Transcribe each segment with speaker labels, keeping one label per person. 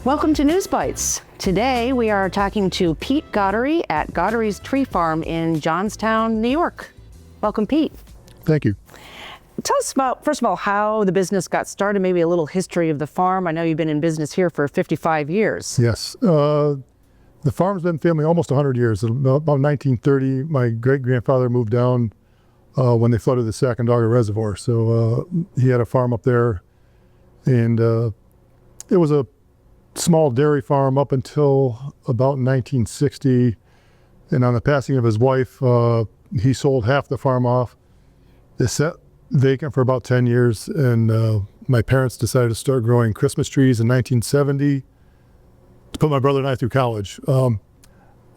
Speaker 1: Welcome to News Bytes. Today we are talking to Pete Goderie at Goderie Tree Farm in Johnstown, New York. Welcome, Pete.
Speaker 2: Thank you.
Speaker 1: Tell us about, first of all, how the business got started, maybe a little history of the farm. I know you've been in business here for 55 years.
Speaker 2: Yes. The farm's been family almost 100 years. About 1930, my great-grandfather moved down when they flooded the Sacandaga Reservoir. So he had a farm up there, and it was a small dairy farm up until about 1960. And on the passing of his wife, he sold half the farm off. It sat vacant for about 10 years, and my parents decided to start growing Christmas trees in 1970 to put my brother and I through college.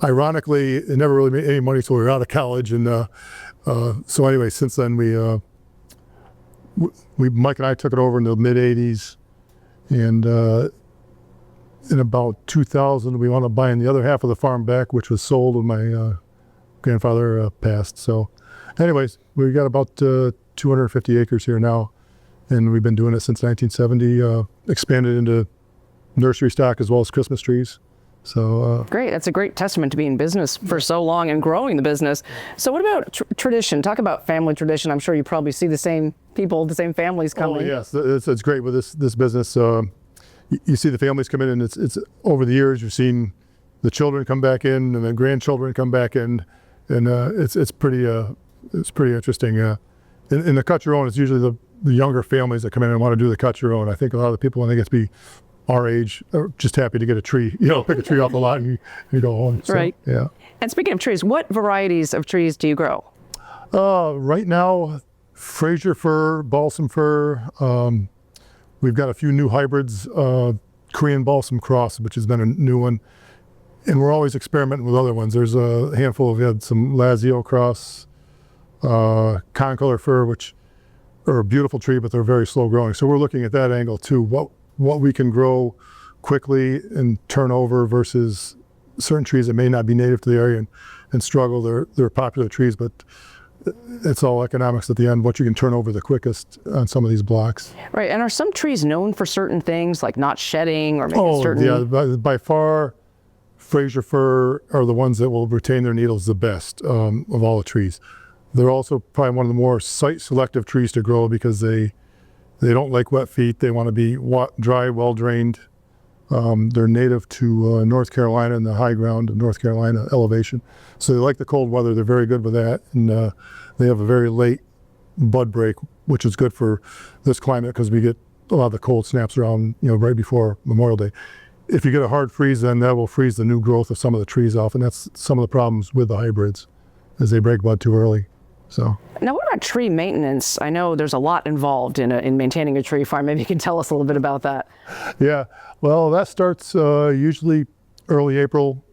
Speaker 2: Ironically, it never really made any money until we were out of college, and so anyway, since then Mike and I took it over in the mid-'80s, and in about 2000, we wound up buying the other half of the farm back, which was sold when my grandfather passed. So anyways, we got about 250 acres here now, and we've been doing it since 1970, expanded into nursery stock as well as Christmas trees. So
Speaker 1: great. That's a great testament to being in business for so long and growing the business. So what about tradition? Talk about family tradition. I'm sure you probably see the same people, the same families coming.
Speaker 2: Oh, yes. It's great with this business. You see the families come in, and it's over the years you've seen the children come back in and the grandchildren come back in, and it's pretty interesting. In the cut your own, it's usually the younger families that come in and want to do the cut your own. I think a lot of the people when they get to be our age are just happy to get a tree, pick a tree off the lot and you go home. So,
Speaker 1: right.
Speaker 2: Yeah.
Speaker 1: And speaking of trees, what varieties of trees do you grow?
Speaker 2: Right now, Fraser fir, balsam fir. We've got a few new hybrids, Korean balsam cross, which has been a new one. And we're always experimenting with other ones. There's a handful, we had some Lazio cross, concolor fir, which are a beautiful tree, but they're very slow growing. So we're looking at that angle too. What we can grow quickly and turn over versus certain trees that may not be native to the area and struggle. They're popular trees, but it's all economics at the end, what you can turn over the quickest on some of these blocks.
Speaker 1: Right, and are some trees known for certain things, like not shedding or maybe certain...
Speaker 2: Yeah, by far, Fraser fir are the ones that will retain their needles the best of all the trees. They're also probably one of the more site-selective trees to grow because they don't like wet feet. They want to be dry, well-drained. They're native to North Carolina and the high ground of North Carolina elevation. So they like the cold weather. They're very good with that. And they have a very late bud break, which is good for this climate because we get a lot of the cold snaps around, right before Memorial Day. If you get a hard freeze, then that will freeze the new growth of some of the trees off. And that's some of the problems with the hybrids, as they break bud too early. So. Now,
Speaker 1: what about tree maintenance? I know there's a lot involved in maintaining a tree farm. Maybe you can tell us a little bit about that.
Speaker 2: Yeah, well, that starts usually early April.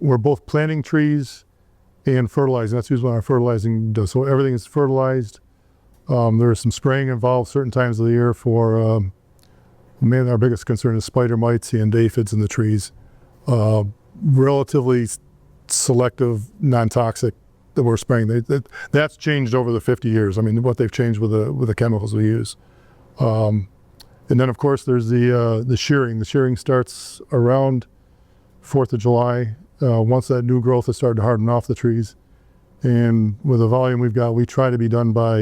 Speaker 2: We're both planting trees and fertilizing. That's usually when our fertilizing does. So everything is fertilized. There's some spraying involved certain times of the year for, mainly our biggest concern is spider mites and aphids in the trees. Relatively selective, non-toxic that we're spraying. That's changed over the 50 years. I mean, what they've changed with the chemicals we use. And then of course there's the shearing. The shearing starts around 4th of July. Once that new growth has started to harden off the trees. And with the volume we've got, we try to be done by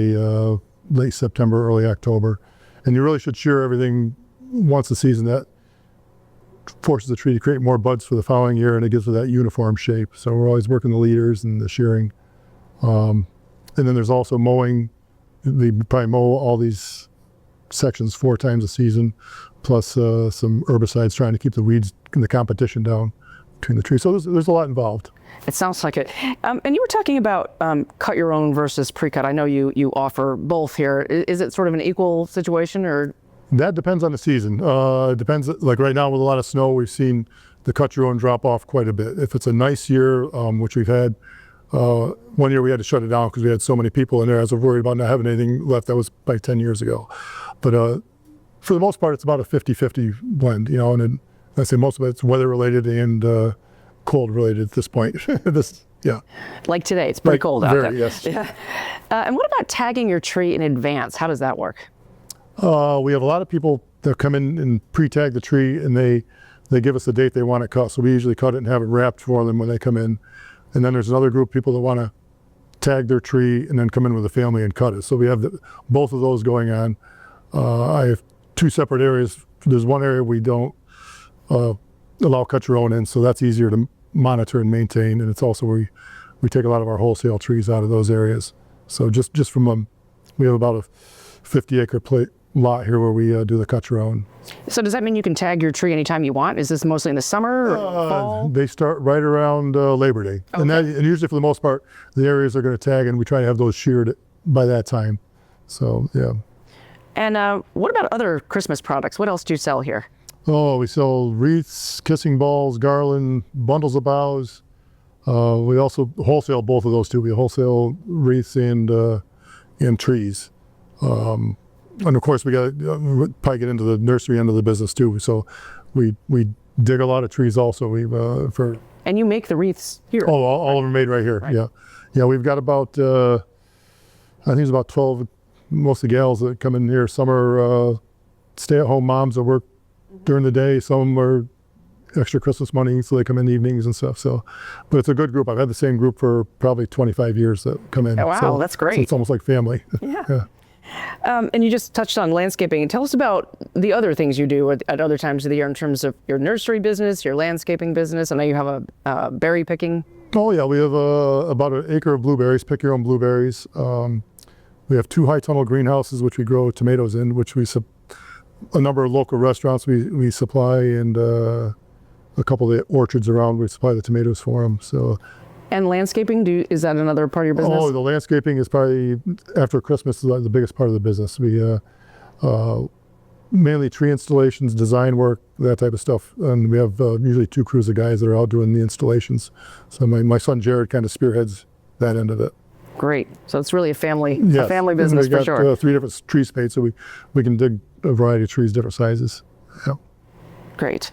Speaker 2: late September, early October. And you really should shear everything once a season. That forces the tree to create more buds for the following year, and it gives it that uniform shape. So we're always working the leaders and the shearing. And then there's also mowing. We probably mow all these sections 4 times a season, plus some herbicides trying to keep the weeds and the competition down between the trees. So there's a lot involved.
Speaker 1: It sounds like it. And you were talking about cut your own versus pre-cut. I know you offer both here. Is it sort of an equal situation, or?
Speaker 2: That depends on the season. It depends, like right now with a lot of snow, we've seen the cut your own drop off quite a bit. If it's a nice year, which we've had, one year we had to shut it down because we had so many people in there. I was worried about not having anything left. That was like 10 years ago. But for the most part, it's about a 50-50 blend, and then I say most of it's weather related and cold related at this point. Yeah.
Speaker 1: Like today, it's pretty cold out there.
Speaker 2: Yes.
Speaker 1: Yeah. And what about tagging your tree in advance? How does that work?
Speaker 2: We have a lot of people that come in and pre-tag the tree, and they they give us the date they want it cut. So we usually cut it and have it wrapped for them when they come in. And then there's another group of people that want to tag their tree and then come in with a family and cut it. So we have both of those going on. I have two separate areas. There's one area we don't allow cut your own in, so that's easier to monitor and maintain. And it's also where we take a lot of our wholesale trees out of those areas. So just from we have about a 50-acre lot here where we do the cut your own.
Speaker 1: So does that mean you can tag your tree anytime you want? Is this mostly in the summer or fall?
Speaker 2: They start right around Labor Day. Okay. And usually for the most part, the areas are going to tag, and we try to have those sheared by that time. So, yeah.
Speaker 1: And what about other Christmas products? What else do you sell here?
Speaker 2: Oh, we sell wreaths, kissing balls, garland, bundles of boughs. We also wholesale both of those too. We wholesale wreaths and trees. And of course, we got to probably get into the nursery end of the business too. So we dig a lot of trees also.
Speaker 1: And you make the wreaths here?
Speaker 2: Oh, all of them made right here. Right. Yeah. We've got about I think it's about 12 mostly gals that come in here. Some are stay-at-home moms that work during the day. Some are extra Christmas money, so they come in the evenings and stuff. So, but it's a good group. I've had the same group for probably 25 years that come in.
Speaker 1: Oh, wow,
Speaker 2: so,
Speaker 1: that's great.
Speaker 2: So it's almost like family.
Speaker 1: Yeah. And you just touched on landscaping. Tell us about the other things you do at other times of the year in terms of your nursery business, your landscaping business. I know you have a berry picking.
Speaker 2: Oh yeah, we have about an acre of blueberries, pick your own blueberries. We have 2 high tunnel greenhouses which we grow tomatoes in, which a number of local restaurants we supply, and a couple of the orchards around we supply the tomatoes for them. So.
Speaker 1: And landscaping, is that another part of your business?
Speaker 2: Oh, the landscaping is probably, after Christmas, the biggest part of the business. We mainly tree installations, design work, that type of stuff. And we have usually 2 crews of guys that are out doing the installations. So my son Jared kind of spearheads that end of it.
Speaker 1: Great. So it's really a family business for sure.
Speaker 2: We got 3 different tree spades, so we can dig a variety of trees, different sizes. Yeah.
Speaker 1: Great.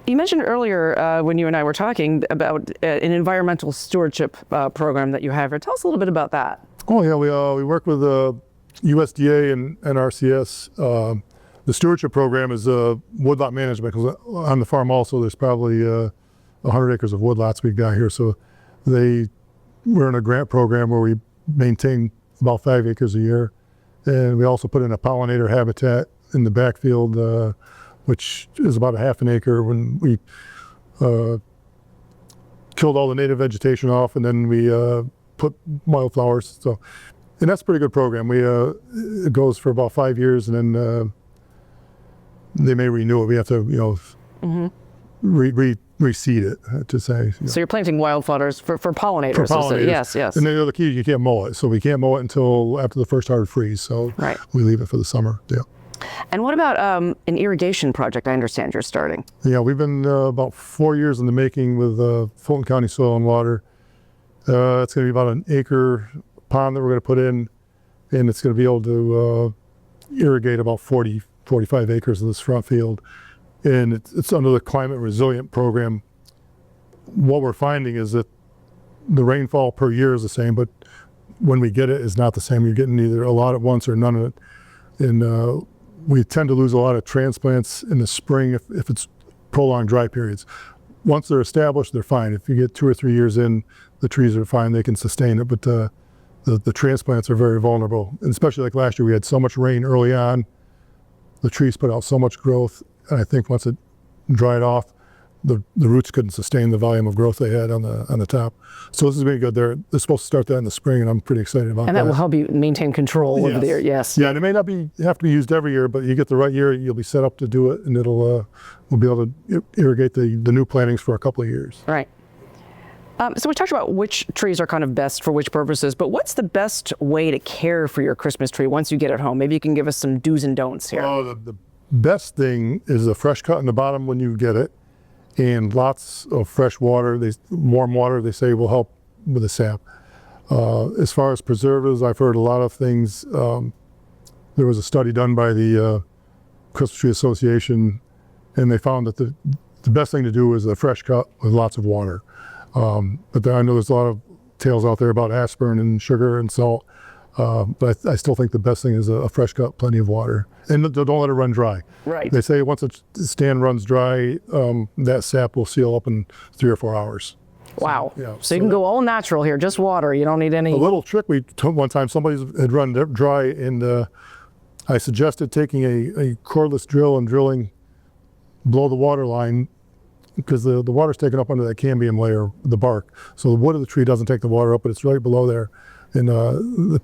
Speaker 1: You mentioned earlier when you and I were talking about an environmental stewardship program that you have here. Tell us a little bit about that.
Speaker 2: Oh yeah, we work with USDA and NRCS. The stewardship program is woodlot management, because on the farm also there's probably 100 acres of woodlots we've got here. So we're in a grant program where we maintain about 5 acres a year, and we also put in a pollinator habitat in the backfield, which is about a half an acre. When we killed all the native vegetation off, and then we put wildflowers. So, and that's a pretty good program. It goes for about 5 years, and then they may renew it. We have to, reseed it to say.
Speaker 1: So you're planting wildflowers for pollinators. For pollinators. Yes.
Speaker 2: And the key is you can't mow it. So we can't mow it until after the first hard freeze. So we leave it for the summer. Yeah.
Speaker 1: And what about an irrigation project? I understand you're starting.
Speaker 2: Yeah, we've been about 4 years in the making with Fulton County Soil and Water. It's going to be about an acre pond that we're going to put in, and it's going to be able to irrigate about 45 acres of this front field. And it's under the climate resilient program. What we're finding is that the rainfall per year is the same, but when we get it, it's not the same. You're getting either a lot at once or none of it. And we tend to lose a lot of transplants in the spring if it's prolonged dry periods. Once they're established, they're fine. If you get 2 or 3 years in, the trees are fine, they can sustain it, but the transplants are very vulnerable. And especially like last year, we had so much rain early on, the trees put out so much growth, and I think once it dried off, the roots couldn't sustain the volume of growth they had on the top. So this is really good. They're supposed to start that in the spring, and I'm pretty excited about that.
Speaker 1: And that will help you maintain control over the year. Yes.
Speaker 2: Yeah, and it may not have to be used every year, but you get the right year, you'll be set up to do it, and we'll be able to irrigate the new plantings for a couple of years.
Speaker 1: Right. So we talked about which trees are kind of best for which purposes, but what's the best way to care for your Christmas tree once you get it home? Maybe you can give us some do's and don'ts here.
Speaker 2: The best thing is a fresh cut in the bottom when you get it, and lots of fresh water. Warm water, they say, will help with the sap. As far as preservatives, I've heard a lot of things. There was a study done by the Christmas Tree Association, and they found that the best thing to do is a fresh cut with lots of water. But I know there's a lot of tales out there about aspirin and sugar and salt. But I still think the best thing is a fresh cut, plenty of water, and don't let it run dry.
Speaker 1: Right.
Speaker 2: They say once a stand runs dry, that sap will seal up in 3 or 4 hours.
Speaker 1: Wow.
Speaker 2: So, yeah,
Speaker 1: So you can go all natural here, just water. You don't need any.
Speaker 2: A little trick we took one time, somebody had run dry, and I suggested taking a cordless drill and drilling below the water line, because the water's taken up under that cambium layer, the bark. So the wood of the tree doesn't take the water up, but it's right below there. And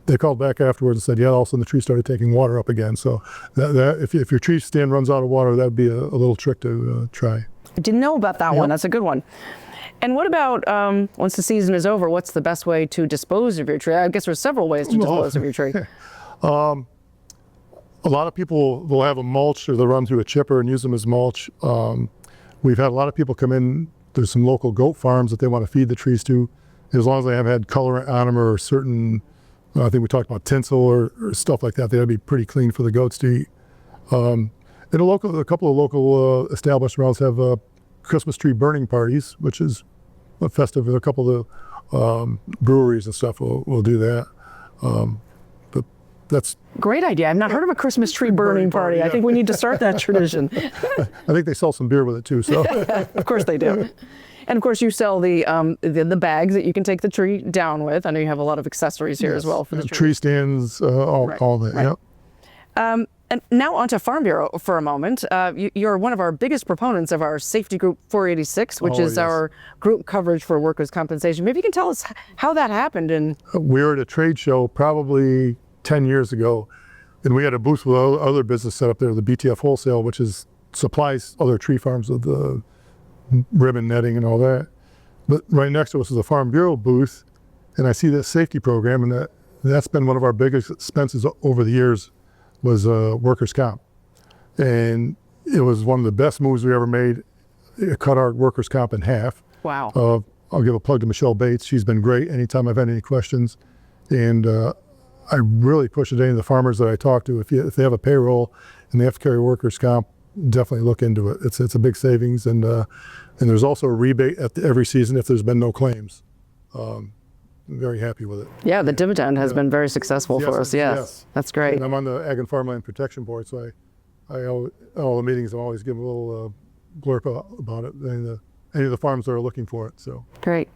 Speaker 2: they called back afterwards and said, yeah, all of a sudden the tree started taking water up again. So if your tree stand runs out of water, that'd be a little trick to try.
Speaker 1: I didn't know about that one. That's a good one. And what about once the season is over, what's the best way to dispose of your tree? I guess there's several ways to dispose of your tree.
Speaker 2: A lot of people will have a mulch, or they'll run through a chipper and use them as mulch. We've had a lot of people come in. There's some local goat farms that they want to feed the trees to, as long as they haven't had colorant on them or certain, I think we talked about tinsel or stuff like that. They'd be pretty clean for the goats to eat. And a couple of local establishments have Christmas tree burning parties, which is a festive. A couple of breweries and stuff will do that. But that's
Speaker 1: great idea. I've not heard of a Christmas tree burning party.
Speaker 2: yeah.
Speaker 1: I think we need to start that tradition.
Speaker 2: I think they sell some beer with it too. So
Speaker 1: Of course they do. And of course you sell the bags that you can take the tree down with. I know you have a lot of accessories here as well for the
Speaker 2: tree stands, all that.
Speaker 1: Right.
Speaker 2: Yep.
Speaker 1: And now onto Farm Bureau for a moment. You're one of our biggest proponents of our Safety Group 486, which is our group coverage for workers' compensation. Maybe you can tell us how that happened. And
Speaker 2: we were at a trade show probably 10 years ago, and we had a booth with other business set up there, the BTF Wholesale, which supplies other tree farms with the ribbon netting and all that. But right next to us is a Farm Bureau booth, and I see that safety program, and that's been one of our biggest expenses over the years, was workers' comp. And it was one of the best moves we ever made. It cut our workers' comp in half.
Speaker 1: wow.
Speaker 2: I'll give a plug to Michelle Bates. She's been great anytime I've had any questions. And I really push it to any of the farmers that I talk to. If they have a payroll and they have to carry workers' comp, definitely look into it. It's a big savings. And there's also a rebate at every season if there's been no claims. I'm very happy with it.
Speaker 1: Yeah, the dividend has been very successful for us. Yes. That's great.
Speaker 2: And I'm on the Ag and Farmland Protection Board, so all the meetings I always give a little blurb about it. Any of the farms that are looking for it. So
Speaker 1: Great.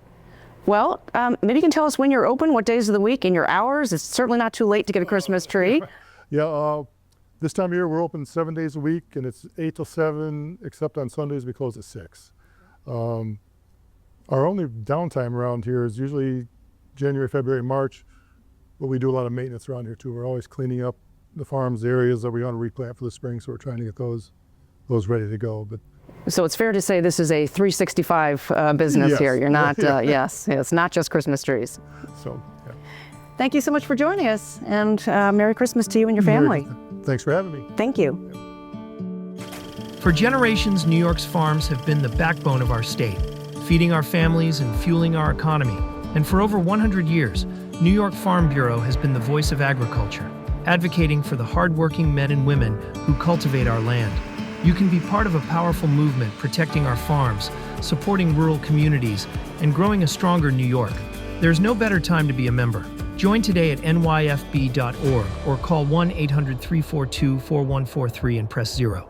Speaker 1: Well, maybe you can tell us when you're open, what days of the week, and your hours. It's certainly not too late to get a Christmas tree.
Speaker 2: yeah, this time of year we're open 7 days a week, and it's 8 till 7, except on Sundays we close at 6. Our only downtime around here is usually January, February, March, but we do a lot of maintenance around here too. We're always cleaning up the farms, the areas that we want to replant for the spring, so we're trying to get those ready to go. But
Speaker 1: So it's fair to say this is a 365 business
Speaker 2: Yes.
Speaker 1: here. You're not, yes, it's not just Christmas trees.
Speaker 2: so, yeah.
Speaker 1: Thank you so much for joining us, and Merry Christmas to you and your family.
Speaker 2: Thanks for having me.
Speaker 1: Thank you.
Speaker 3: For generations, New York's farms have been the backbone of our state, feeding our families and fueling our economy. And for over 100 years, New York Farm Bureau has been the voice of agriculture, advocating for the hardworking men and women who cultivate our land. You can be part of a powerful movement protecting our farms, supporting rural communities, and growing a stronger New York. There's no better time to be a member. Join today at NYFB.org or call 1-800-342-4143 and press 0.